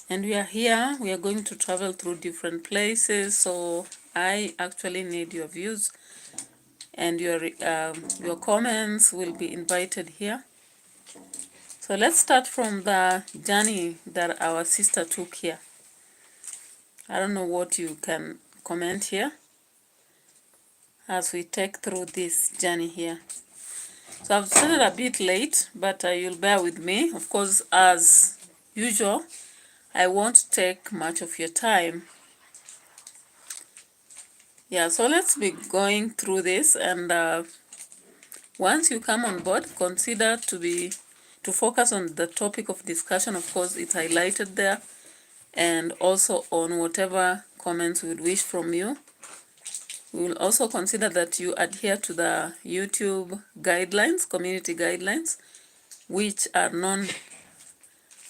And we are here. We are going to travel through different places. So I actually need your views, and your comments will be invited here. So let's start from the journey that our sister took here. I don't know what you can comment here as we take through this journey here. So I've started a bit late, but you'll bear with me. Of course, as usual, I won't take much of your time. Yeah, so let's be going through this, and once you come on board, consider to focus on the topic of discussion. Of course, it's highlighted there, and also on whatever comments we would wish from you. We will also consider that you adhere to the YouTube guidelines, community guidelines, which are known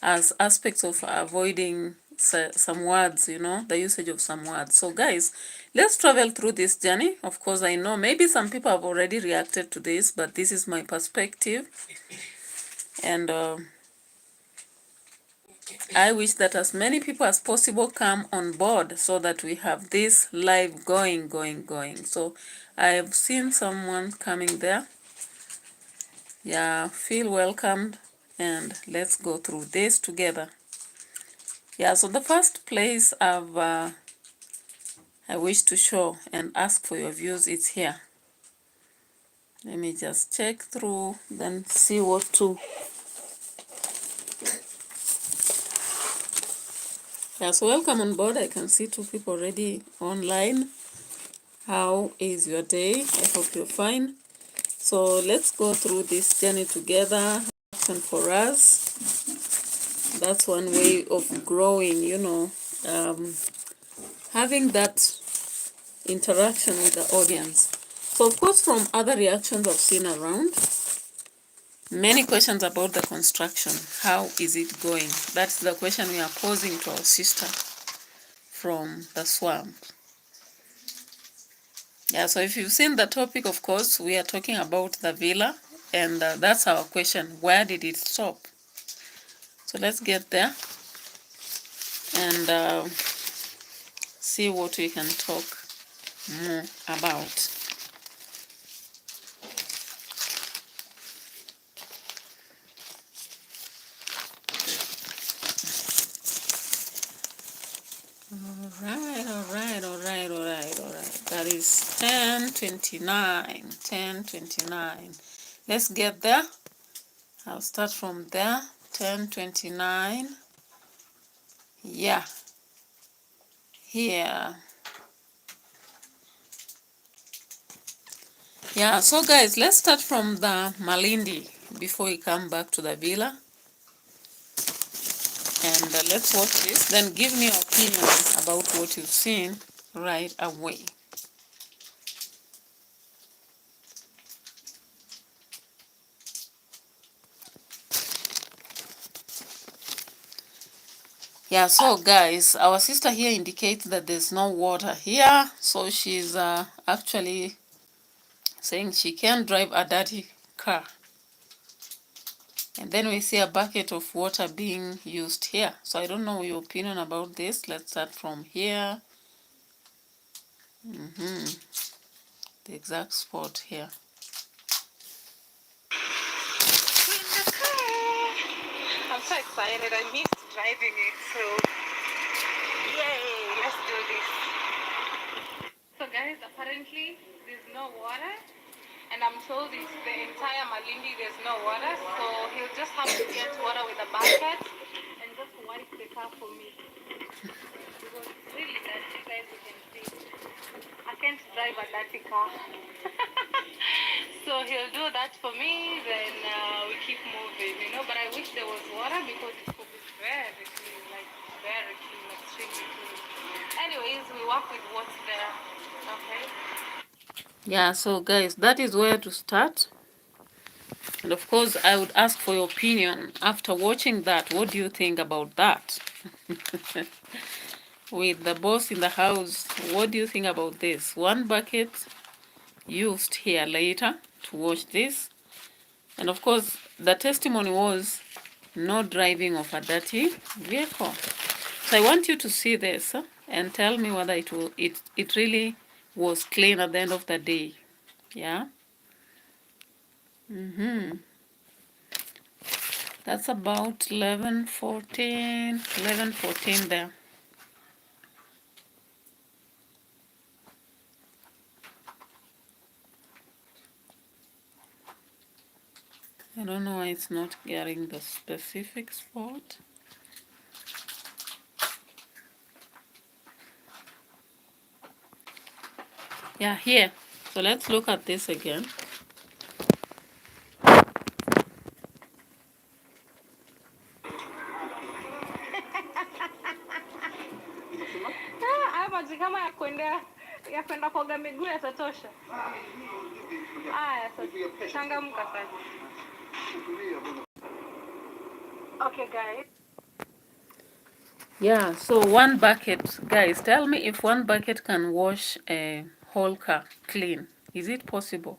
as aspects of avoiding some words, the usage of some words. So guys, let's travel through this journey. Of course, I know maybe some people have already reacted to this, but this is my perspective. And I wish that as many people as possible come on board so that we have this live going. So I have seen someone coming there. Yeah, feel welcomed, and let's go through this together. Yeah, so the first place I wish to show and ask for your views is here. Let me just check through, then see what to. Yeah, so welcome on board. I can see 2 people already online. How is your day? I hope you're fine. So let's go through this journey together. And for us, that's one way of growing, having that interaction with the audience. So of course, from other reactions I've seen around, many questions about the construction. How is it going? That's the question we are posing to our sister from the swamp. Yeah, so if you've seen the topic, of course, we are talking about the villa, and that's our question. Where did it stop? So let's get there and see what we can talk more about. All right. That is 10:29. Let's get there. I'll start from there. 10:29. Yeah. Here. Yeah, so guys, let's start from the Malindi before we come back to the villa. And let's watch this. Then give me your opinion about what you've seen right away. Yeah, so guys, our sister here indicates that there's no water here. So she's actually saying she can't drive a dirty car. And then we see a bucket of water being used here. So I don't know your opinion about this. Let's start from here. The exact spot here. I'm so excited. I missed driving it, so yay, let's do this. So guys, apparently there's no water, and I'm told it's the entire Malindi there's no water, so he'll just have to get water with a bucket and just wipe the car for me. Because it's really dirty, guys, you can see. I can't drive a dirty car. So he'll do that for me, then we keep moving, but I wish there was water because it could be very clean, extremely clean. Anyways, we work with what's there, okay? Yeah, so guys, that is where to start. And of course, I would ask for your opinion. After watching that, what do you think about that? With the boss in the house, what do you think about this? One bucket used here later to wash this. And of course, the testimony was no driving of a dirty vehicle. So I want you to see this and tell me whether it really was clean at the end of the day. Yeah. That's about 11:14, 11:14 there. I don't know why it's not getting the specific spot. Yeah, here. So let's look at this again. Haya maji kama ya kwenda kuoga miguu yatatosha. Haya sasa, changamka sasa. Okay guys. Yeah, so one bucket. Guys, tell me if one bucket can wash a whole car clean. Is it possible?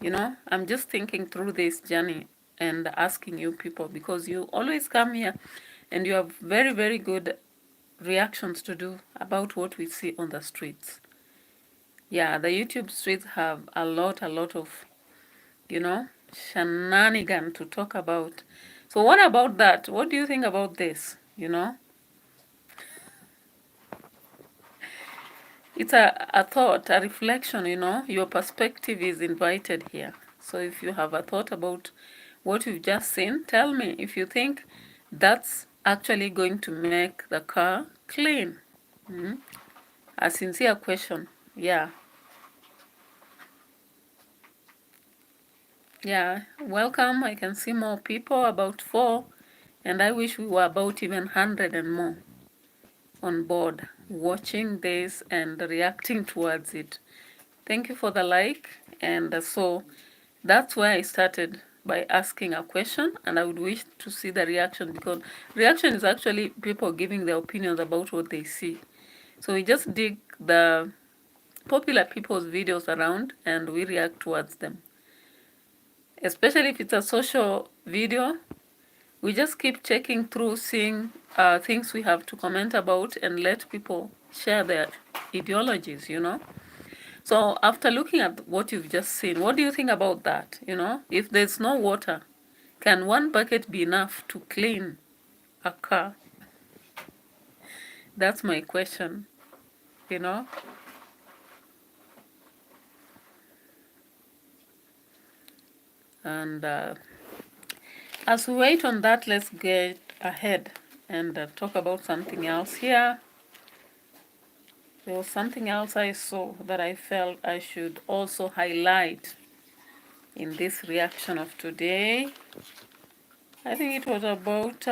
You know, I'm just thinking through this journey and asking you people, because you always come here and you have very, very good reactions to do about what we see on the streets. Yeah, the YouTube streets have a lot of, you know, shenanigan to talk about. So what about that? What do you think about this? You know, it's a thought, a reflection, you know, your perspective is invited here. So if you have a thought about what you've just seen, tell me if you think that's actually going to make the car clean. A sincere question. Yeah. Yeah. Welcome. I can see more people, about 4. And I wish we were about even 100 and more on board watching this and reacting towards it. Thank you for the like. And so that's where I started, by asking a question, and I would wish to see the reaction, because reaction is actually people giving their opinions about what they see. So we just dig the popular people's videos around and we react towards them. Especially if it's a social video, we just keep checking through, seeing things we have to comment about, and let people share their ideologies, you know. So after looking at what you've just seen, what do you think about that? You know, if there's no water, can one bucket be enough to clean a car? That's my question, you know. And as we wait on that, let's get ahead and talk about something else here. There was something else I saw that I felt I should also highlight in this reaction of today. I think it was about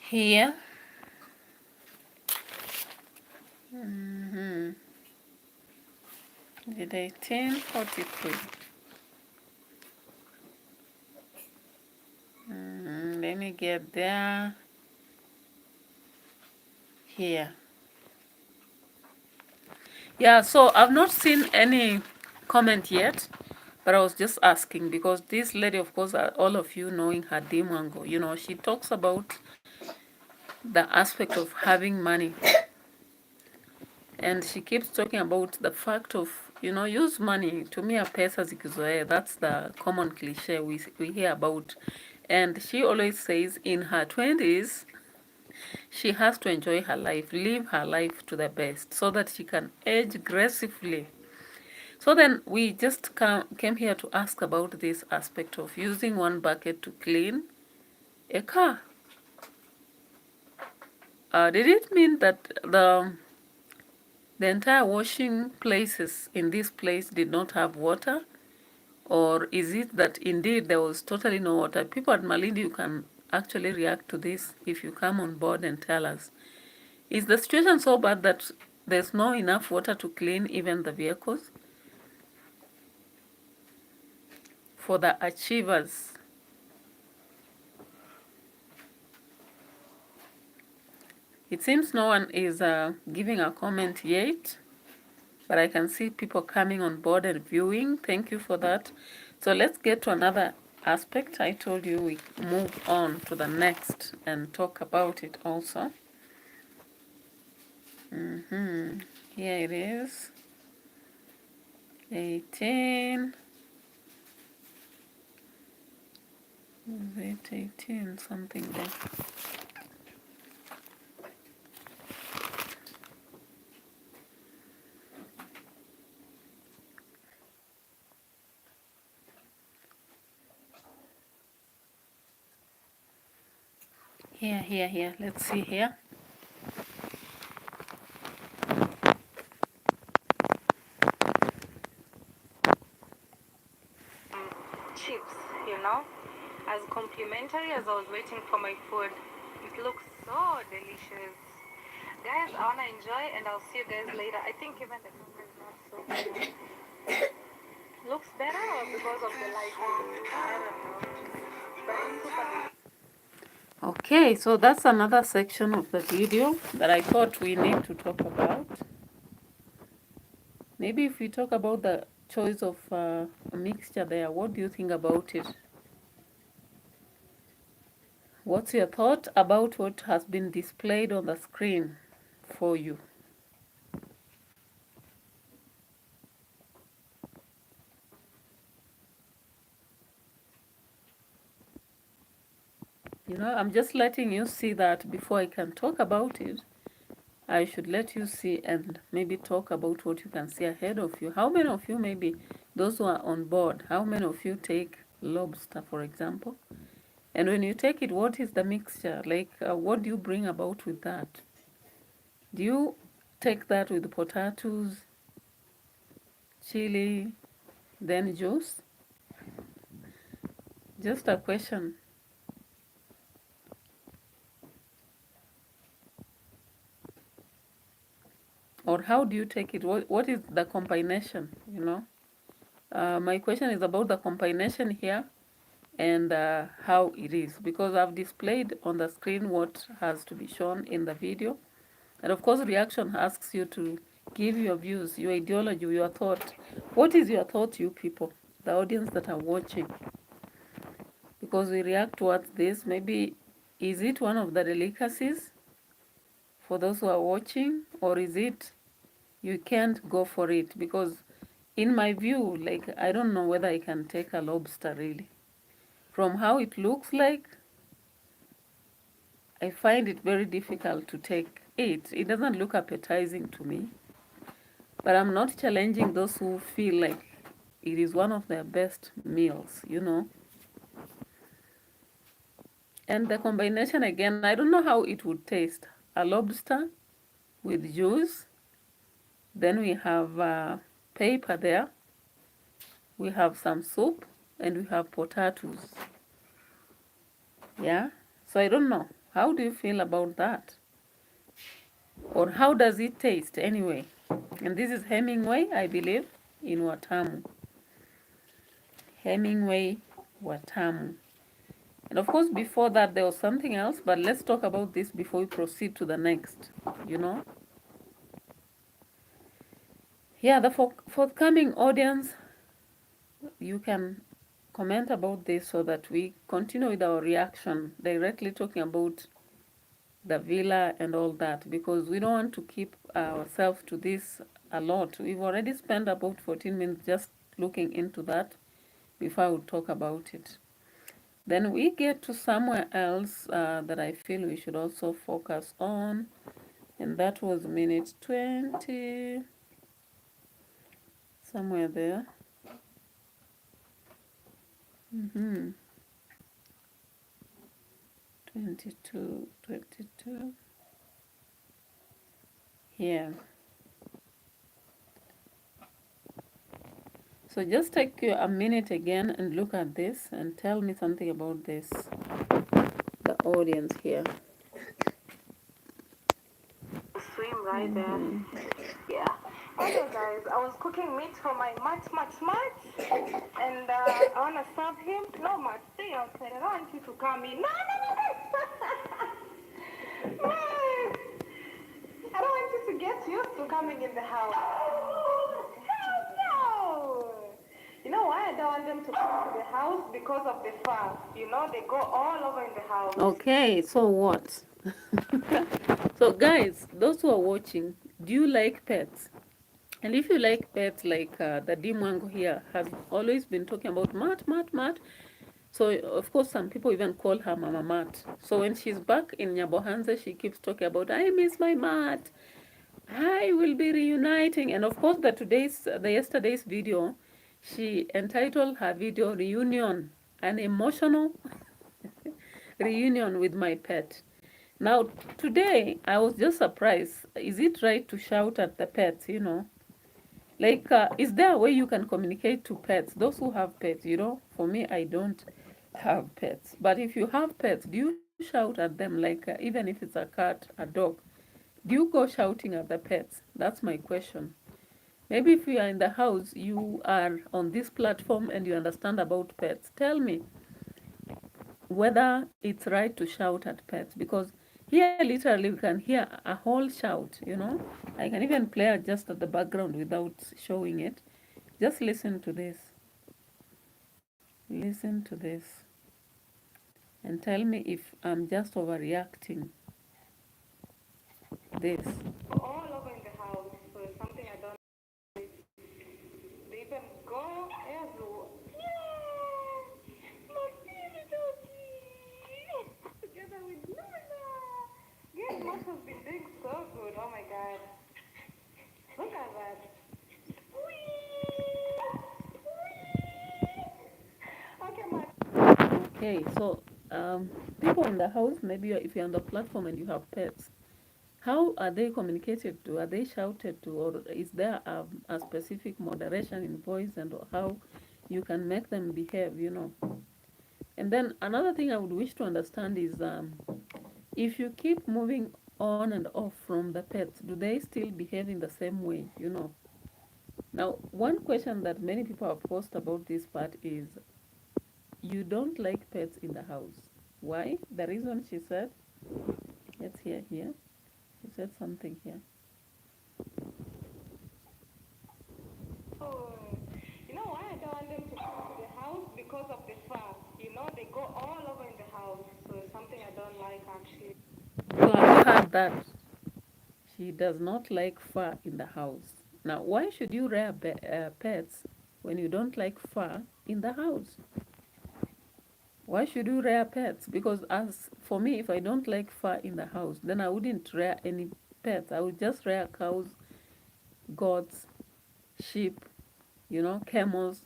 here. Did 1843. Let me get there. Here. Yeah, so I've not seen any comment yet, but I was just asking because this lady, of course, all of you knowing her Uncle, you know, she talks about the aspect of having money. And she keeps talking about the fact of, you know, use money. Tumia pesa zikizoea. That's the common cliche we hear about. And she always says in her 20s, she has to enjoy her life, live her life to the best, so that she can age gracefully. So then we just came here to ask about this aspect of using one bucket to clean a car. Did it mean that the entire washing places in this place did not have water? Or is it that indeed there was totally no water? People at Malindi, you can actually react to this if you come on board and tell us. Is the situation so bad that there's no enough water to clean even the vehicles? For the achievers. It seems no one is giving a comment yet, but I can see people coming on board and viewing. Thank you for that. So let's get to another aspect. I told you we move on to the next and talk about it also. Here it is. 18. Is it 18? Something there. Here. Let's see here. Chips, as complimentary as I was waiting for my food. It looks so delicious. Guys, I wanna enjoy and I'll see you guys later. I think even the camera is not so good. Looks better or because of the light? I don't know. But it's super delicious. Okay, so that's another section of the video that I thought we need to talk about. Maybe if we talk about the choice of a mixture there, what do you think about it? What's your thought about what has been displayed on the screen for you? I'm just letting you see that before I can talk about it. I should let you see and maybe talk about what you can see ahead of you. How many of you, maybe those who are on board, how many of you take lobster, for example? And when you take it, what is the mixture? Like, what do you bring about with that? Do you take that with potatoes, chili, then juice? Just a question. Or how do you take it? What is the combination, my question is about the combination here and how it is, because I've displayed on the screen what has to be shown in the video. And of course, reaction asks you to give your views, your ideology, your thought. What is your thought, you people, the audience that are watching? Because we react towards this. Maybe, is it one of the delicacies for those who are watching? Or is it you can't go for it? Because in my view, like, I don't know whether I can take a lobster really. From how it looks like, I find it very difficult to take it. It doesn't look appetizing to me. But I'm not challenging those who feel like it is one of their best meals, And the combination, again, I don't know how it would taste. A lobster with juice. Then we have paper there. We have some soup. And we have potatoes. Yeah? So I don't know. How do you feel about that? Or how does it taste anyway? And this is Hemingway, I believe, in Watamu. Hemingway, Watamu. And of course, before that, there was something else, but let's talk about this before we proceed to the next, Yeah, the forthcoming audience, you can comment about this so that we continue with our reaction, directly talking about the villa and all that, because we don't want to keep ourselves to this a lot. We've already spent about 14 minutes just looking into that before I would talk about it. Then we get to somewhere else that I feel we should also focus on, and that was minute 20, somewhere there. 22. Here. So just take you a minute again and look at this and tell me something about this, the audience here. Swim right there. Yeah. Okay, guys, I was cooking meat for my Mat, and I want to serve him. No, Mat, stay outside. I don't want you to come in. No. No. I don't want you to get used to coming in the house. Hell no. You know why I don't want them to come to the house? Because of the fur. You know, they go all over in the house. Okay, so what? So, guys, those who are watching, do you like pets? And if you like pets, like the Dimwango here has always been talking about Mat. So, of course, some people even call her Mama Mat. So, when she's back in Nyabohanze, she keeps talking about, I miss my Mat. I will be reuniting. And of course, the yesterday's video, she entitled her video Reunion, an emotional reunion with my pet. Now, today, I was just surprised. Is it right to shout at the pets? Like, is there a way you can communicate to pets? Those who have pets. For me, I don't have pets. But if you have pets, do you shout at them? Like, even if it's a cat, a dog, do you go shouting at the pets? That's my question. Maybe if you are in the house, you are on this platform and you understand about pets, tell me whether it's right to shout at pets, because here literally we can hear a whole shout. I can even play it just at the background without showing it. Just listen to this. Listen to this and tell me if I'm just overreacting. This. All over in the house. So it's something I don't. They even go everywhere. Yeah, my baby doggy. Together with Luna. Yes, Mom has been doing so good. Oh my God. Look at that. Okay, my. Okay, so people in the house, maybe if you're on the platform and you have pets, how are they communicated to? Are they shouted to, or is there a specific moderation in voice and how you can make them behave? And then another thing I would wish to understand is if you keep moving on and off from the pets, do they still behave in the same way? Now, one question that many people have posed about this part is you don't like pets in the house. Why? The reason she said, let's hear here. She said something here. Oh, you know why I don't want them to come to the house? Because of the fur. You know, they go all over in the house. So it's something I don't like actually. So have you heard that? She does not like fur in the house. Now, why should you rear pets when you don't like fur in the house? Why should you rear pets? Because as for me, if I don't like fur in the house, then I wouldn't rear any pets. I would just rear cows, goats, sheep, camels,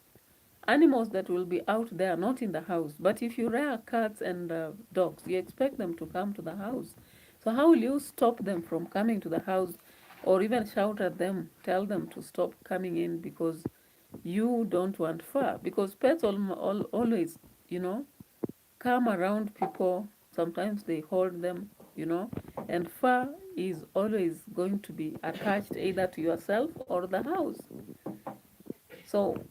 animals that will be out there, not in the house. But if you rear cats and dogs, you expect them to come to the house. So how will you stop them from coming to the house, or even shout at them, tell them to stop coming in because you don't want fur? Because pets always, come around people. Sometimes they hold them, and fur is always going to be attached either to yourself or the house. So,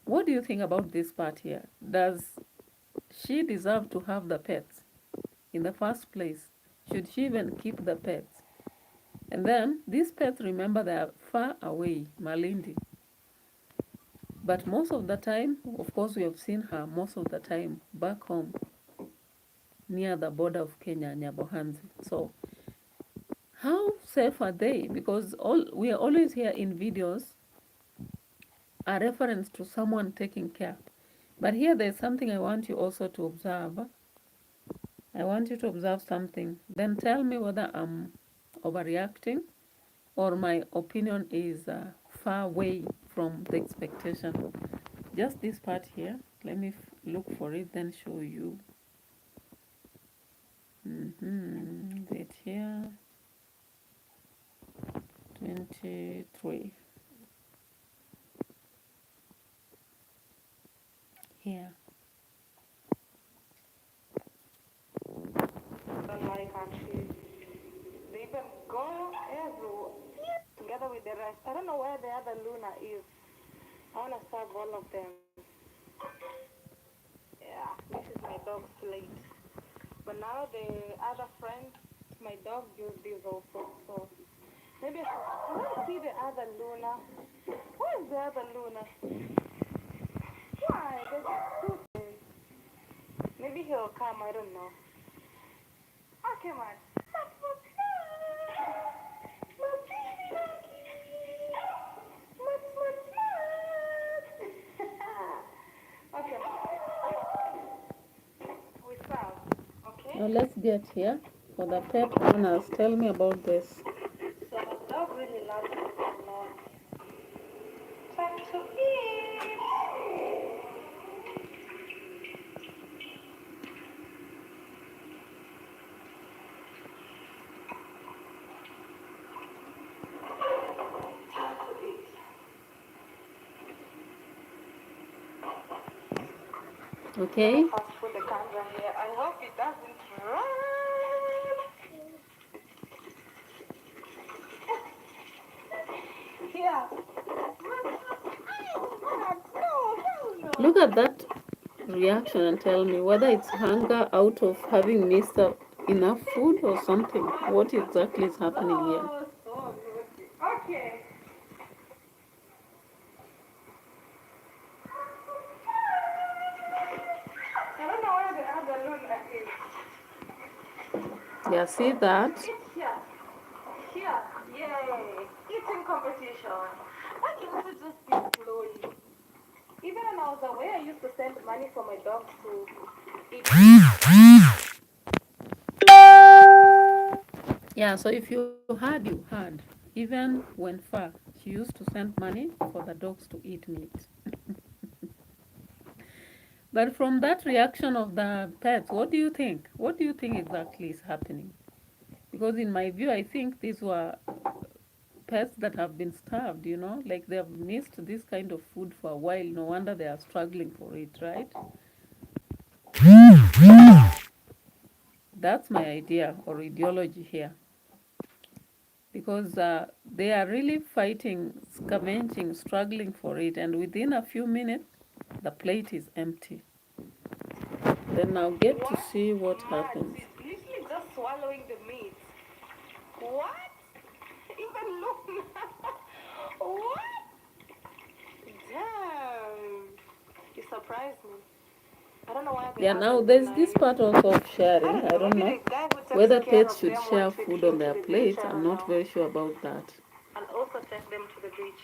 what do you think about this part here? Does she deserve to have the pets in the first place? Should she even keep the pets? And then these pets, remember, they are far away, Malindi. But most of the time, of course, we have seen her most of the time back home near the border of Kenya, Nyabohanze. So, how safe are they? Because all we are always here in videos a reference to someone taking care. But here there's something I want you also to observe. I want you to observe something. Then tell me whether I'm overreacting or my opinion is far away from the expectation. Just this part here. Let me look for it, then show you. It here. 23. Here. Don't like actually. They even go everywhere together with the rest. I don't know where the other Luna is. I want to serve all of them. Yeah, this is my dog's plate. But now the other friend, my dog used this also. So maybe I want to see the other Luna. Where is the other Luna? Maybe he'll come, I don't know. Okay, man. Okay. We serve. Okay? Now let's get here for the pet owners. Tell me about this. So my dog really loves it a lot. Time to eat. Okay? Fast food the camera here. I hope it doesn't run. Here. No. Look at that reaction and tell me whether it's hunger out of having missed enough food or something. What exactly is happening here? Oh, so good. Okay. I don't know where the other Luna is. Yeah, see that? It's here. Here. Yay. Eating competition. Why can't we just be slowly? Even when I was away, I used to send money for my dog to eat. Yeah, so if you had, you had. Even when far, she used to send money for the dogs to eat meat. But from that reaction of the pets, what do you think? What do you think exactly is happening? Because in my view, I think these were pets that have been starved, like they have missed this kind of food for a while. No wonder they are struggling for it, right? That's my idea or ideology here. Because they are really fighting, scavenging, struggling for it, and within a few minutes, the plate is empty. Then now get to see what happens. She's literally just swallowing the meat. What? Even look. What? Damn. You surprised me. I don't know why. Yeah, now there's this part also of sharing. I don't know whether pets should share food on their plates. I'm not very sure about that. And also take them to the beach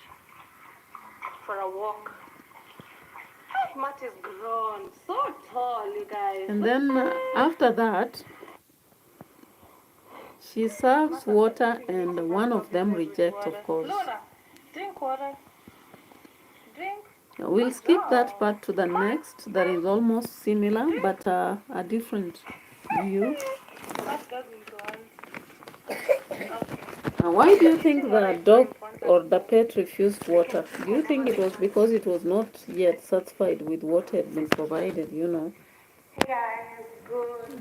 for a walk. Hey, Matt is grown. So tall, you guys. And then after that, she serves water and one of them rejects, of course. Luna, drink water. Drink. We'll skip that part to the next. That is almost similar, but a different view. Why do you think the dog or the pet refused water? Do you think it was because it was not yet satisfied with what had been provided,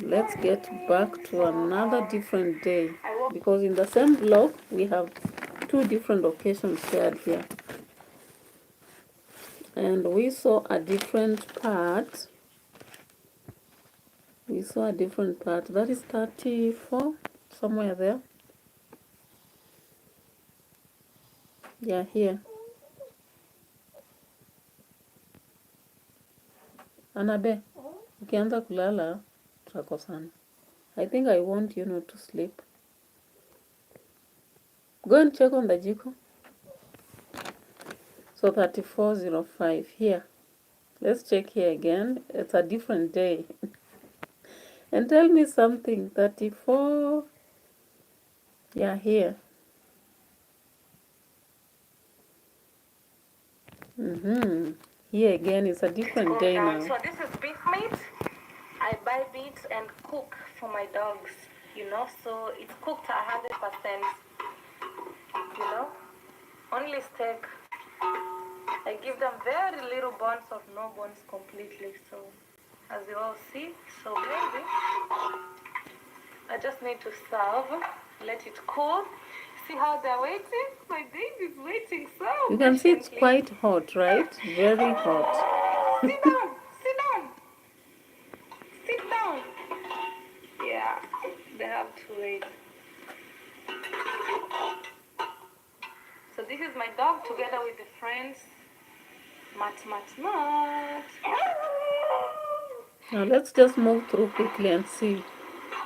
Let's get back to another different day, because in the same blog we have two different occasions shared here. And we saw a different part. That is 34, somewhere there. Yeah, here. Anabe, ukianza kulala, tutakosana. I think I want you not to sleep. Go and check on the jiko. So 3405 here. Let's check here again. It's a different day. And tell me something. 34. Yeah, here. Here again, it's a different day now. So this is beef meat. I buy meat and cook for my dogs, so it's cooked 100%, only steak. I give them very little bones or no bones completely, so as you all see, so baby, I just need to serve, let it cool. See how they're waiting? My baby's waiting so You can see it's quite hot, right? Very hot. Sit down, sit down. Sit down. Yeah, they have to wait. So this is my dog together with the friends. Mat, mat, mat. Now let's just move through quickly and see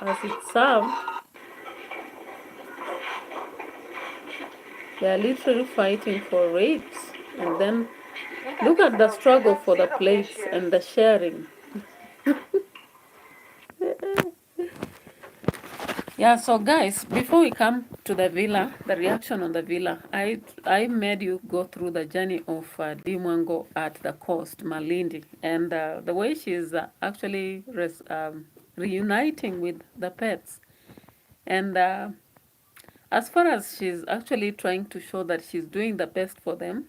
as it's served. They are literally fighting for it. And then look Look at at the this. struggle for the See how plates precious. and the sharing. Yeah, so guys, before we come to the villa, the reaction on the villa, I made you go through the journey of Dimwango at the coast, Malindi, and the way she's actually reuniting with the pets. And as far as she's actually trying to show that she's doing the best for them,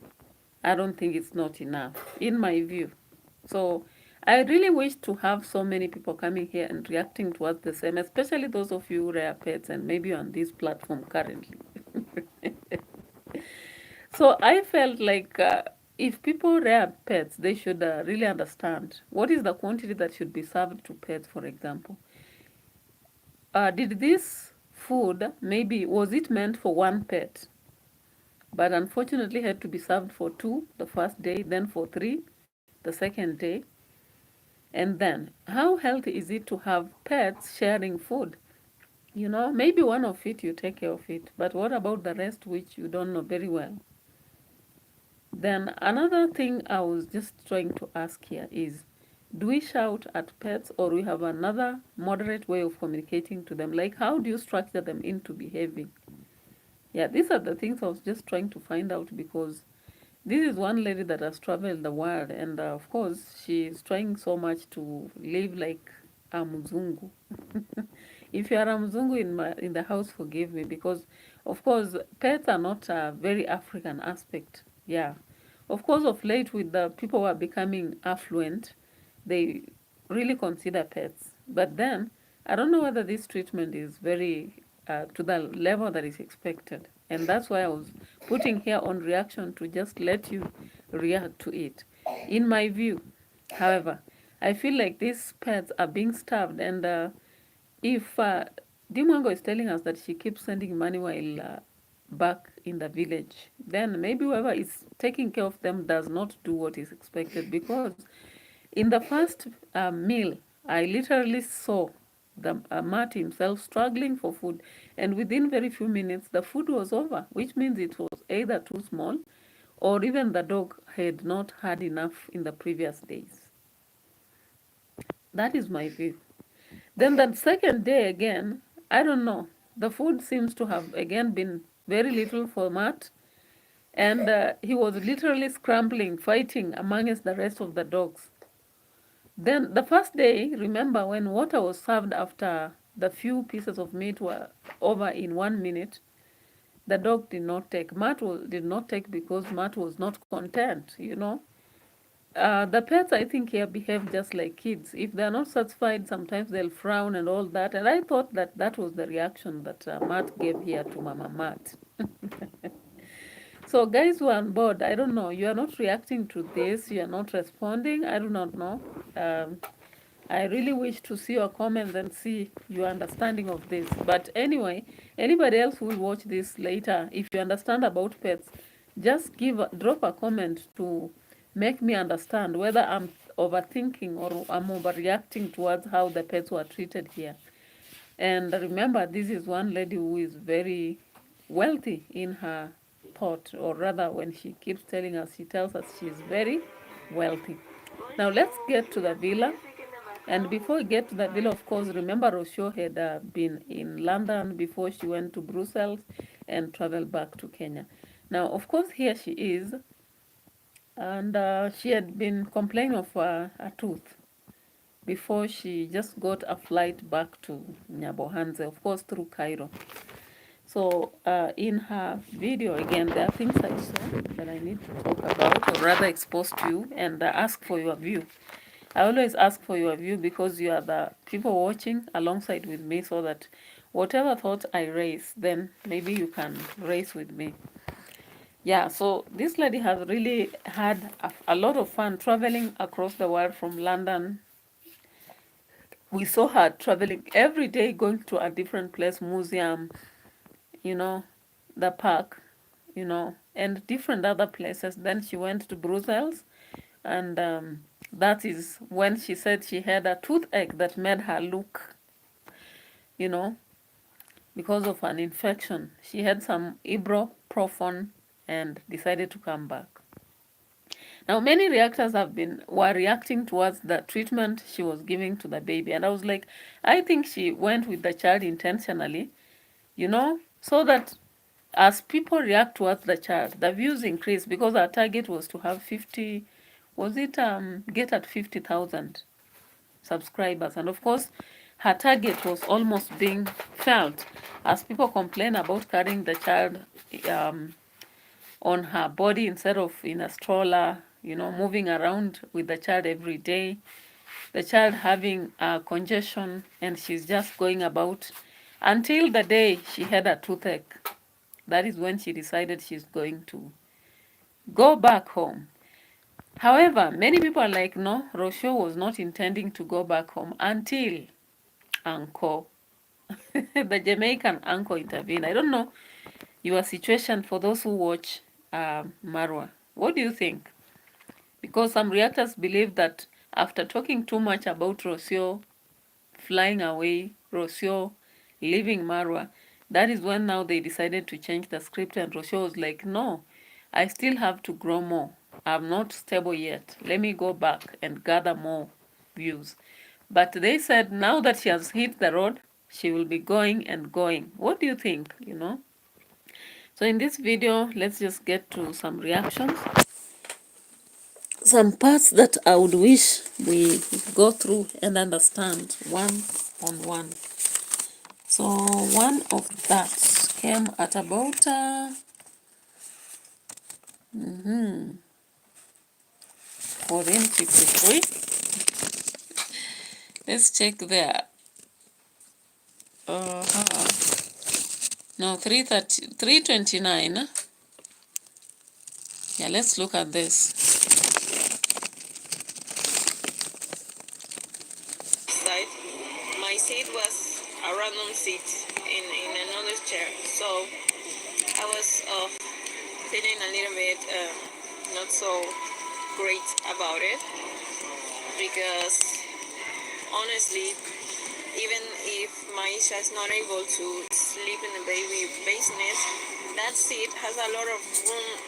I don't think it's not enough, in my view. So I really wish to have so many people coming here and reacting towards the same, especially those of you who rear pets and maybe on this platform currently. So I felt like if people rear pets, they should really understand what is the quantity that should be served to pets, for example. Did this food, maybe, was it meant for one pet? But unfortunately had to be served for two the first day, then for three the second day. And then, how healthy is it to have pets sharing food? You know, maybe one of it you take care of it, but what about the rest which you don't know very well? Then another thing I was just trying to ask here is, do we shout at pets or we have another moderate way of communicating to them? Like how do you structure them into behaving? Yeah, these are the things I was just trying to find out because this is one lady that has traveled the world, and of course, she is trying so much to live like a Mzungu. If you are a Mzungu in the house, forgive me, because of course, pets are not a very African aspect. Yeah. Of course, of late, with the people who are becoming affluent, they really consider pets. But then, I don't know whether this treatment is very to the level that is expected. And that's why I was putting here on reaction to just let you react to it. In my view, however, I feel like these pets are being starved. And if Dimwango is telling us that she keeps sending money while back in the village, then maybe whoever is taking care of them does not do what is expected. Because in the first meal, I literally saw the Matt himself struggling for food, and within very few minutes, the food was over, which means it was either too small, or even the dog had not had enough in the previous days. That is my view. Then the second day again, I don't know. The food seems to have again been very little for Matt, and he was literally scrambling, fighting amongst the rest of the dogs. Then the first day, remember when water was served after the few pieces of meat were over in 1 minute, the dog did not take. Did not take because Matt was not content, you know. The pets, I think, here behave just like kids. If they're not satisfied, sometimes they'll frown and all that. And I thought that that was the reaction that Matt gave here to Mama Matt. So, guys who are on board, I don't know. You are not reacting to this. You are not responding. I do not know. Um, I really wish to see your comments and see your understanding of this. But anyway, anybody else who will watch this later, if you understand about pets, just drop a comment to make me understand whether I'm overthinking or I'm overreacting towards how the pets were treated here. And remember, this is one lady who is very wealthy in her thought, or rather, when she keeps telling us, she tells us she's very wealthy. Now, let's get to the villa. And before we get to the villa, of course, remember ROCIO had been in London before she went to Brussels and traveled back to Kenya. Now, of course, here she is, and she had been complaining of a tooth before she just got a flight back to Nyabohanze, of course, through Cairo. So in her video, again, there are things I saw that I need to talk about, or rather expose to you, and ask for your view. I always ask for your view because you are the people watching alongside with me, so that whatever thought I raise, then maybe you can raise with me. Yeah, so this lady has really had a lot of fun traveling across the world from London. We saw her traveling every day, going to a different place, museum, you know, the park, and different other places. Then she went to Brussels And that is when she said she had a toothache that made her look, you know, because of an infection. She had some ibuprofen and decided to come back. Now, many reactors were reacting towards the treatment she was giving to the baby. And I was like, I think she went with the child intentionally, so that as people react towards the child, the views increase, because our target was to have 50, get at 50,000 subscribers. And of course, her target was almost being felt as people complain about carrying the child um, on her body instead of in a stroller, moving around with the child every day. The child having congestion, and she's just going about until the day she had a toothache. That is when she decided she's going to go back home. However, many people are like, no, ROCIO was not intending to go back home until Uncle, the Jamaican Uncle, intervened. I don't know your situation for those who watch Marwa. What do you think? Because some reactors believe that after talking too much about ROCIO flying away, ROCIO leaving Marwa, that is when now they decided to change the script, and ROCIO was like, no, I still have to grow more. I'm not stable yet. Let me go back and gather more views. But they said now that she has hit the road, she will be going and going. What do you think, So in this video, let's just get to some reactions. Some parts that I would wish we go through and understand one on one. So one of that came at about 14:53. Let's check there. No, 3:29. Yeah, let's look at this. My seat was a random seat in another chair, so I was feeling a little bit not so great about it, because honestly, even if Maisha is not able to sleep in the baby bassinet, that seat has a lot of room,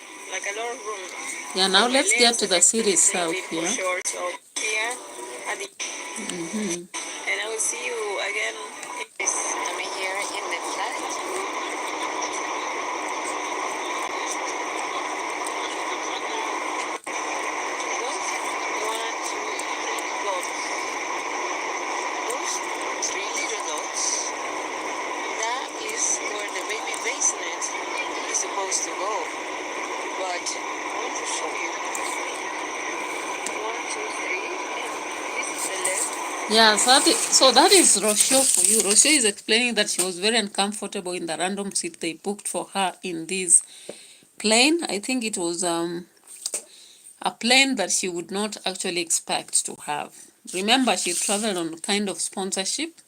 Yeah, now let's get to the seat itself here. Sure. So here at the and I will see you again. I'm here in the flight. 3 little dots. That is where the baby bassinet is supposed to go. But I want to show you. 1, 2, 3. This is the left. Yeah, so that is ROCIO for you. ROCIO is explaining that she was very uncomfortable in the random seat they booked for her in this plane. I think it was a plane that she would not actually expect to have. Remember, she traveled on kind of sponsorship.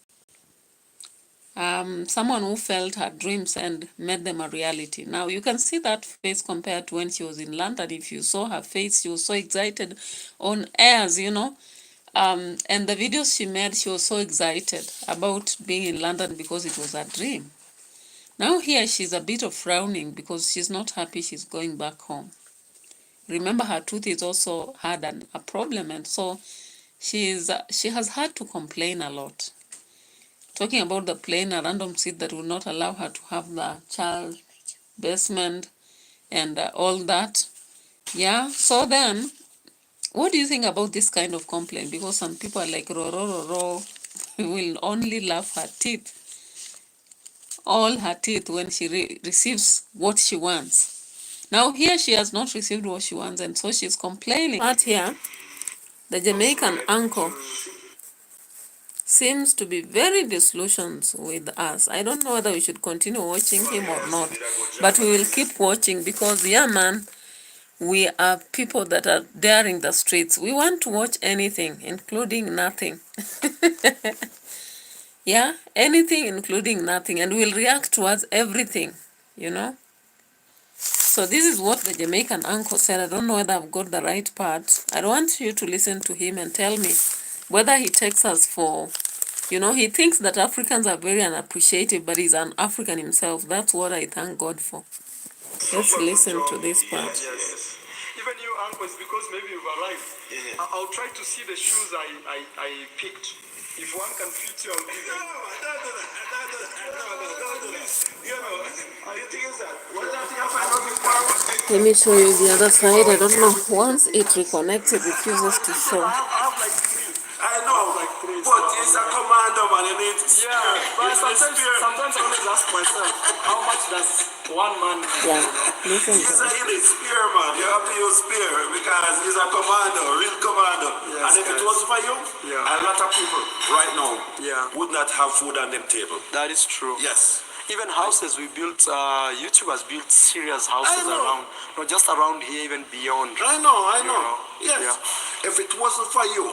Someone who felt her dreams and made them a reality. Now, you can see that face compared to when she was in London. If you saw her face, she was so excited on airs, and the videos she made, she was so excited about being in London because it was a dream. Now here, she's a bit of frowning because she's not happy she's going back home. Remember, her tooth is also had a problem, and so she has had to complain a lot. Talking about the plane, a random seat that will not allow her to have the child basement and all that. Yeah, so then, what do you think about this kind of complaint? Because some people are like, ro, will only laugh her teeth, all her teeth, when she receives what she wants. Now here she has not received what she wants, and so she's complaining. But here, the Jamaican uncle seems to be very disillusioned with us. I don't know whether we should continue watching him or not, but we will keep watching because, yeah, man, we are people that are daring the streets. We want to watch anything, including nothing. Yeah, anything, including nothing, and we'll react towards everything, So this is what the Jamaican uncle said. I don't know whether I've got the right part. I want you to listen to him and tell me whether he takes us for, he thinks that Africans are very unappreciative, but he's an African himself. That's what I thank God for. Let's listen to this part. Yes. Even you, uncles, because maybe you've arrived. Yeah. I'll try to see the shoes I picked. If one can fit you, I'll give you. No, the thing is that, what I think I find out is Let me show you the other side. I don't know. Once it reconnects, it refuses to show. I have like three. I know, like three. But it's a commando, man. You need spear. Yeah, but sometimes I always ask myself, how much does one man need? Yeah, listen to it. You need spear, man. You have to use spear because he's a commando, real commando. Yes, and if it was for you, a lot of people right now would not have food on their table. That is true. Yes. Even houses we built, YouTube has built serious houses around, not just around here, even beyond. I know. Yes. Yeah. If it wasn't for you,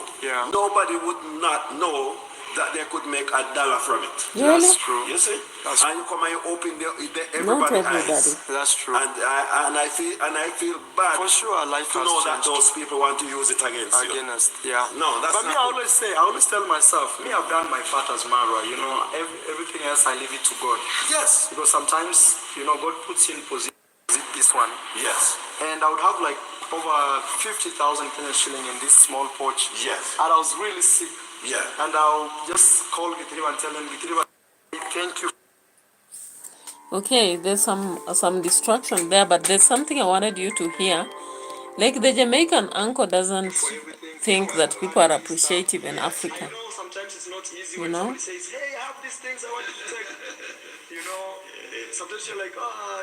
nobody would not know that they could make $1 from it. Really? That's true. You see? And you come and you open everybody's eyes. That's true. And I feel bad for sure. Life to know that those people want to use it against you. Yeah. No, that's. But me, I always tell myself, me, I've done my part as Mara. Everything else I leave it to God. Yes. Because sometimes, God puts you in position. This one. Yes. And I would have like over 50,000 Kenyan shilling in this small pouch. Yes. And I was really sick. Yeah. And I'll just call Gitriba and tell him, Gitriba, thank you. Okay, there's some distraction there, but there's something I wanted you to hear. Like the Jamaican uncle doesn't think that people are appreciative in Africa. I know sometimes it's not easy when somebody says, hey, I have these things I want to take. Sometimes you're like,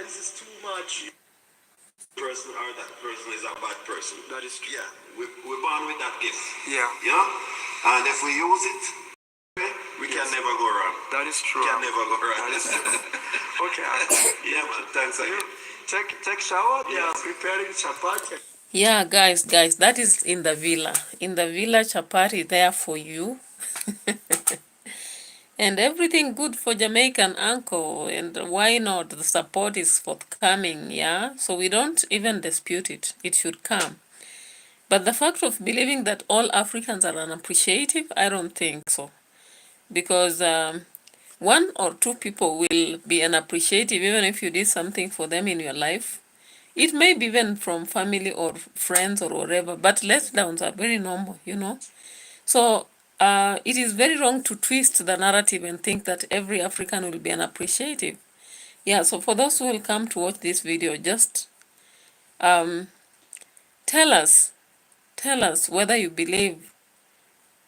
this is too much. Person or that person is a bad person. That is true. Yeah, we're born with that gift. Yeah. And if we use it, we can never go wrong. That is true. We can never go wrong. That is true. Okay. Yeah, man. Thanks again. Take shower. Yeah. Preparing chapati. Yeah, guys, that is in the villa. In the villa, chapati there for you. And everything good for Jamaican uncle, and why not? The support is forthcoming, yeah? So we don't even dispute it. It should come. But the fact of believing that all Africans are unappreciative, I don't think so. Because one or two people will be unappreciative even if you did something for them in your life. It may be even from family or friends or whatever, but letdowns are very normal, So it is very wrong to twist the narrative and think that every African will be unappreciative. Yeah, so for those who will come to watch this video, just tell us whether you believe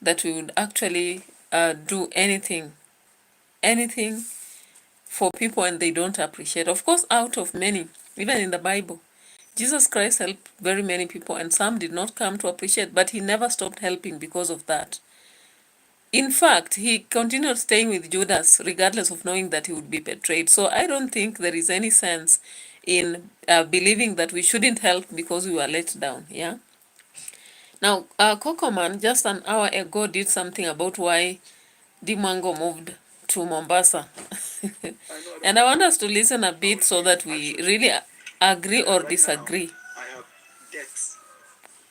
that we would actually do anything for people and they don't appreciate. Of course, out of many, even in the Bible, Jesus Christ helped very many people and some did not come to appreciate, but he never stopped helping because of that. In fact, he continued staying with Judas regardless of knowing that he would be betrayed. So I don't think there is any sense in believing that we shouldn't help because we were let down, yeah? Now, Kokoman just an hour ago did something about why Dimango moved to Mombasa. And I want us to listen a bit so that we really agree or disagree. I have debts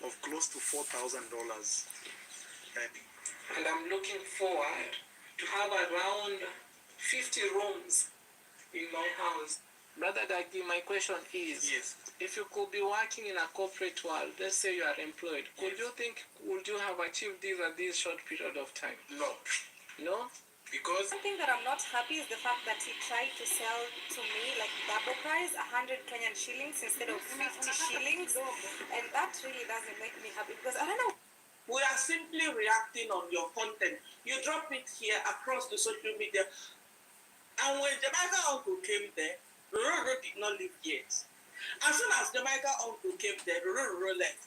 of close to $4,000. And I'm looking forward to have around 50 rooms in my house. Brother Dagi, my question is, if you could be working in a corporate world, let's say you are employed, would you have achieved this at this short period of time? No. No? Because One thing that I'm not happy is the fact that he tried to sell to me like double price, 100 Kenyan shillings instead of 50 shillings. And that really doesn't make me happy because I don't know. We are simply reacting on your content. You drop it here across the social media. And when Jamaican Uncle came there, Roro did not live yet. As soon as Jamaican Uncle came there, Roro left.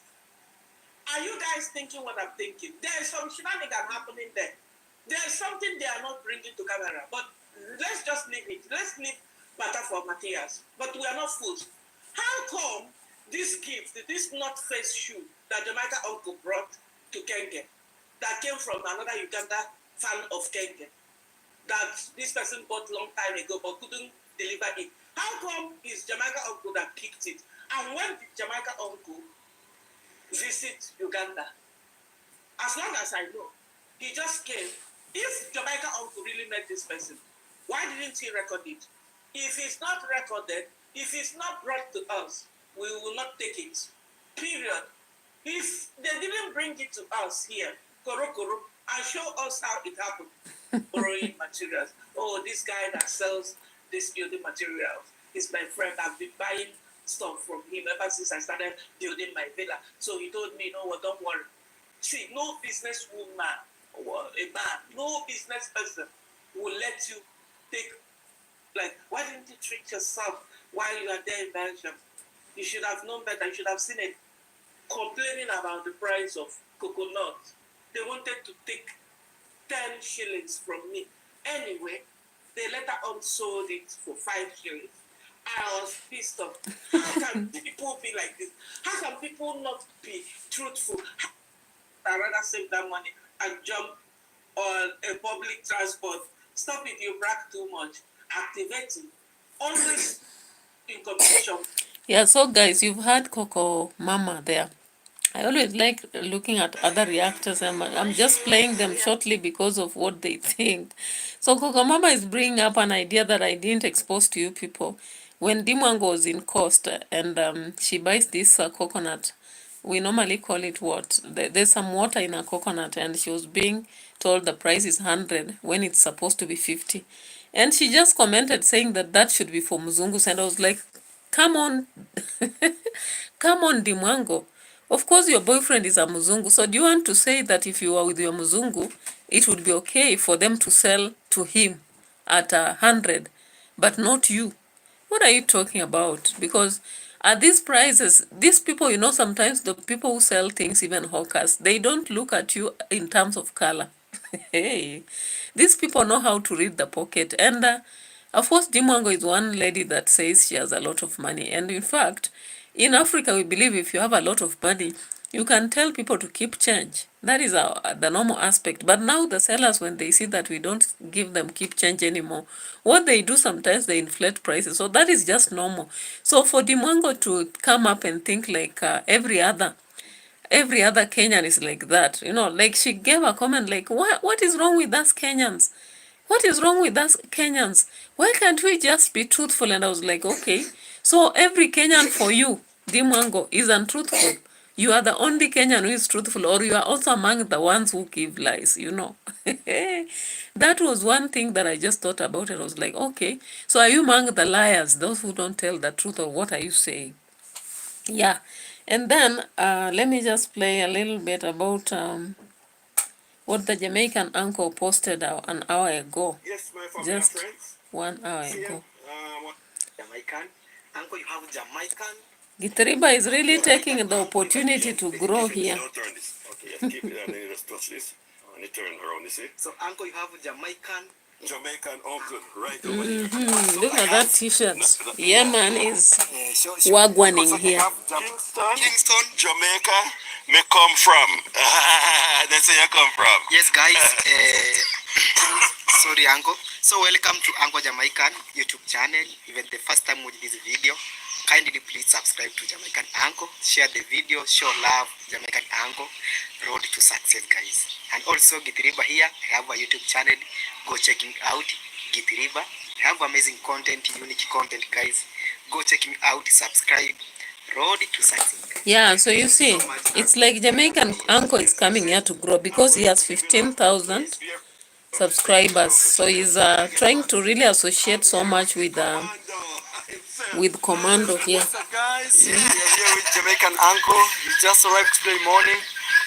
Are you guys thinking what I'm thinking? There is some shenanigans happening there. There is something they are not bringing to camera. But let's just leave it. Let's leave matter for Matthias. But we are not fools. How come this gift, this North Face shoe that Jamaican Uncle brought to Kenge, that came from another Uganda fan of Kenge, that this person bought long time ago but couldn't deliver it? How come it's Jamaican uncle that picked it? And when did Jamaican uncle visit Uganda? As long as I know, he just came. If Jamaican uncle really met this person, why didn't he record it? If it's not recorded, if it's not brought to us, we will not take it. Period. If they didn't bring it to us here, Koro, and show us how it happened, borrowing materials. Oh, this guy that sells this building materials is my friend. I've been buying stuff from him ever since I started building my villa. So he told me, no, don't worry. See, no business woman or a man, no business person will let you take, like, why didn't you treat yourself while you are there in Belgium? You should have known better. You should have seen it. Complaining about the price of coconut. They wanted to take 10 shillings from me. Anyway, they later on sold it for 5 shillings. I was pissed off. How can people be like this? How can people not be truthful? I'd rather save that money and jump on a public transport. Stop it, you brag too much. Activating. Always in competition. Yeah, so guys, you've had Coco Mama there. I always like looking at other reactors, and I'm just playing them shortly because of what they think. So Coco Mama is bringing up an idea that I didn't expose to you people. When Dimwango was in Coast and she buys this coconut, we normally call it what? There's some water in a coconut, and she was being told the price is 100 when it's supposed to be 50. And she just commented saying that that should be for Mzungus, and I was like, come on, come on, Dimwango. Of course, your boyfriend is a Mzungu. So do you want to say that if you are with your Mzungu, it would be okay for them to sell to him at 100, but not you? What are you talking about? Because at these prices, these people, sometimes the people who sell things, even hawkers, they don't look at you in terms of color. Hey, these people know how to read the pocket. And of course, Dimwango is one lady that says she has a lot of money. And in fact, in Africa, we believe if you have a lot of money, you can tell people to keep change. That is the normal aspect. But now the sellers, when they see that we don't give them keep change anymore, what they do sometimes, they inflate prices. So that is just normal. So for Dimwango to come up and think like every other Kenyan is like that, like she gave a comment like, what is wrong with us Kenyans? What is wrong with us Kenyans? Why can't we just be truthful? And I was like, okay, so every Kenyan for you, Dimwango, is untruthful. You are the only Kenyan who is truthful, or you are also among the ones who give lies. That was one thing that I just thought about, and I was like, okay, so are you among the liars, those who don't tell the truth, or what are you saying? Yeah. And then let me just play a little bit about what the Jamaican uncle posted an hour ago. Yes, my family Just friends. 1 hour ago. Jamaican uncle, you have Jamaican. Giteriba is really taking the opportunity to grow here. Don't turn this. Okay, yes, keep it and then you just touch this. And you turn around, you see? So, uncle, you have Jamaican uncle right over here. Look at that t-shirt. Yeah, man is wagwaning here. Kingston, Jamaica, may come from. That's where you come from. Yes, guys. Sorry, uncle. So welcome to Uncle Jamaican YouTube channel. Even the first time with this video, kindly please subscribe to Jamaican Uncle. Share the video. Show love, Jamaican Uncle. Road to success, guys. And also Gitiriba here. I have a YouTube channel. Go checking out Gitiriba. I have amazing content, unique content, guys. Go checking out. Subscribe. Road to success. Yeah, so you see, it's like Jamaican Uncle is coming here to grow because he has 15,000 subscribers. So he's trying to really associate so much with Commando here. So guys, we are here with Jamaican Uncle. He just arrived today morning.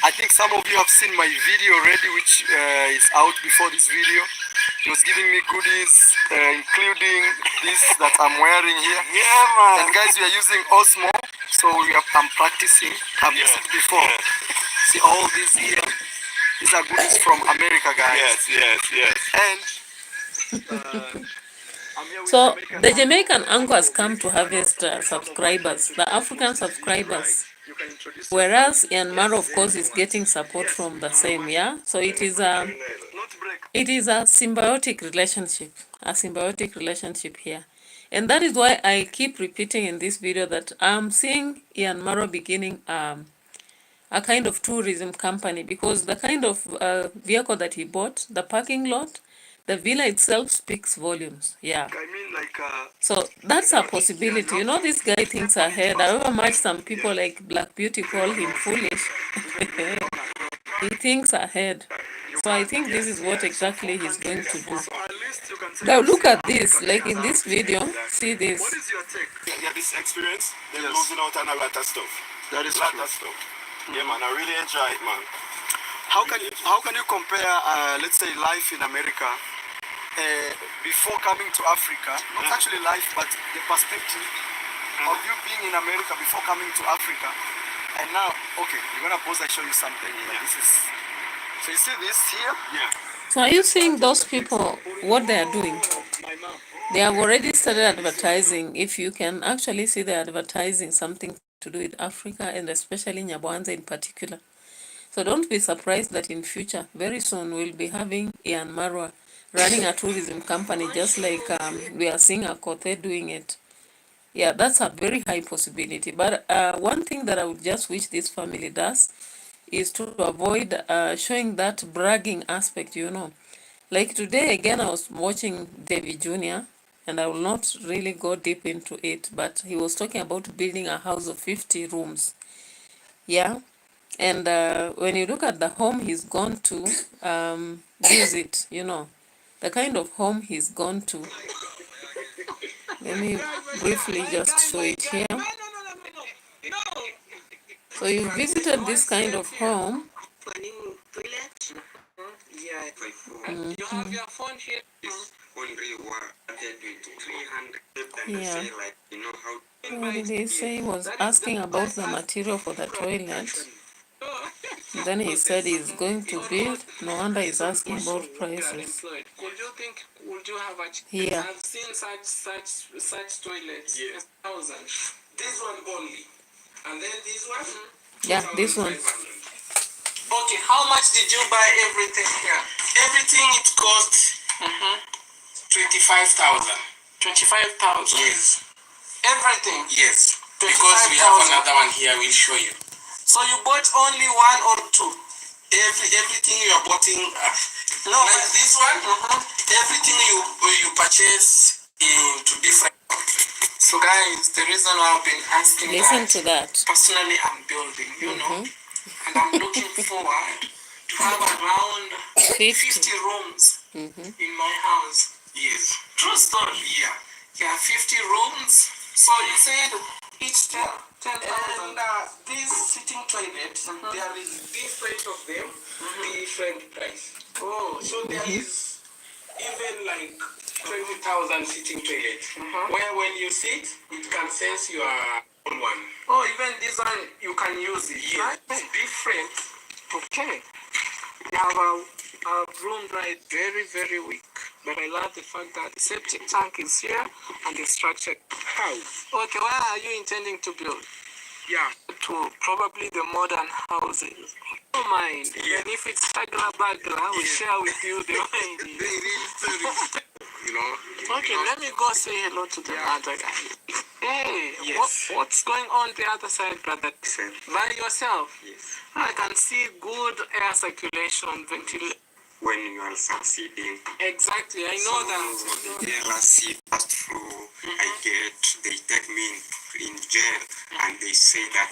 I think some of you have seen my video already, which is out before this video. He was giving me goodies, including this that I'm wearing here. Yeah, man. And guys, we are using Osmo, so I'm practicing. I've used it before. See all these here. These are goodies from America, guys. Yes. And I'm here with So Jamaican the Jamaican Uncle has come to harvest subscribers, the African subscribers. You can introduce Whereas Myanmar, of course, is getting support from the same, yeah? So it is a symbiotic relationship, here. And that is why I keep repeating in this video that I'm seeing Ian Maro beginning a kind of tourism company, because the kind of vehicle that he bought, the parking lot, the villa itself speaks volumes. Yeah. I mean, like, so that's a possibility. You know, this guy thinks ahead. However much some people like Black Beauty call him foolish, he thinks ahead. So I think this is what exactly he's going to do. Now look at this, like in this video, see this. What is your take? Yeah, this experience, they're losing out on a lot of stuff. That is a lot of stuff. Yeah, man, I really enjoy it, man. How can you compare, let's say, life in America before coming to Africa? Not actually life, but the perspective of you being in America before coming to Africa, and now, okay, we're gonna pause and show you something. Yeah. This is, so you see this here? Yeah. So are you seeing those people, what they are doing? They have already started advertising. If you can actually see, they're advertising something to do with Africa, and especially Nyabohanze in particular. So don't be surprised that in future, very soon, we'll be having Ian Marwa running a tourism company, just like we are seeing Akote doing it. Yeah, that's a very high possibility. But one thing that I would just wish this family does is to avoid showing that bragging aspect, you know. Like today, again, I was watching David Jr., and I will not really go deep into it, but he was talking about building a house of 50 rooms. Yeah. And when you look at the home he's gone to visit, you know, the kind of home he's gone to. Let me briefly just show it here. So you visited this kind of home. You have your phone here. Yeah. What did he say? He was asking about the material for the toilet. Then he said he's going to build. No wonder he's asking about prices. Would you have a here? I've seen such toilets. Yes. Thousands. This one only. And then this one? Yeah, this one. Okay, how much did you buy everything here? Everything it cost 25,000. 25,000? Yes. Everything? Yes. Because we have another one here, we'll show you. So you bought only one or two? Everything you are buying, no, like this one, everything you purchase into different. So guys, the reason why I've been asking Listen to that. Personally I'm building, you know, and I'm looking forward to have around 50 rooms in my house. Yes. True story. Yeah, 50 rooms. So you said each 10,000. And these sitting toilets, there is different of them, different price. Oh, so there is even like 20,000 sitting toilets. Where when you sit, it can sense your own one. Oh, even this one, you can use it. Yes. Right? Different. Okay. We have a room right very, very weak. But I love the fact that the septic tank is here and the structured house. Okay, where are you intending to build? Yeah, to probably the modern houses. Don't mind. Even if it's Sagla Bagla, I will share with you the mind. You know. Okay, let me go say hello to the other guy. Hey, what's going on the other side, brother? By yourself? Yes. I can see good air circulation, ventilation. When you are succeeding. Exactly, I know that. The LRC passed through, they take me in jail, and they say that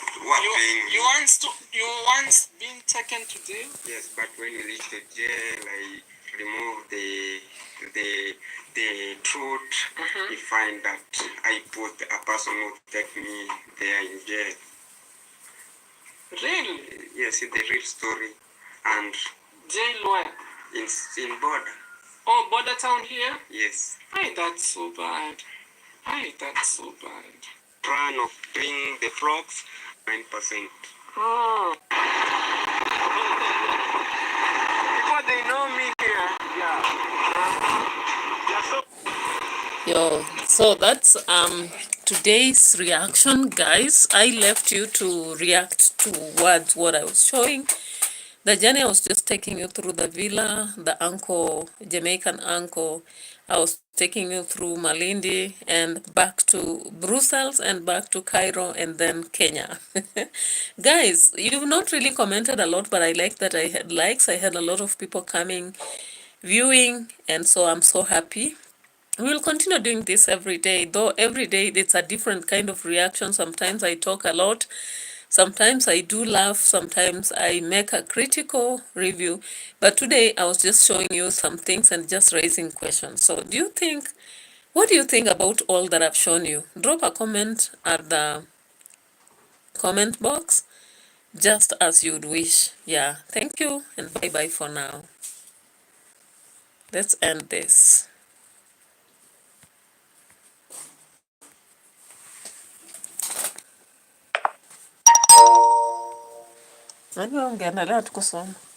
you once been taken to jail? Yes, but when you reach the jail, I remove the truth. You find that I put a person who take me there in jail. Really? Yes, it's the real story. And jail where? In border. Oh, border town here? Yes. Aye, that's so bad. Plan of doing the frogs, 9%. Oh. People, they know me here. Yeah. Yo, so that's today's reaction, guys. I left you to react towards what I was showing. The journey I was just taking you through the villa, the uncle, Jamaican uncle. I was taking you through Malindi and back to Brussels and back to Cairo and then Kenya. Guys, you've not really commented a lot, but I like that I had likes. I had a lot of people coming, viewing, and so I'm so happy. We will continue doing this every day, though every day it's a different kind of reaction. Sometimes I talk a lot, sometimes I do laugh, sometimes I make a critical review. But today I was just showing you some things and just raising questions. So what do you think about all that I've shown you? Drop a comment at the comment box, just as you'd wish. Yeah, thank you and bye-bye for now. Let's end this. Najua ungeendelea tu kusoma.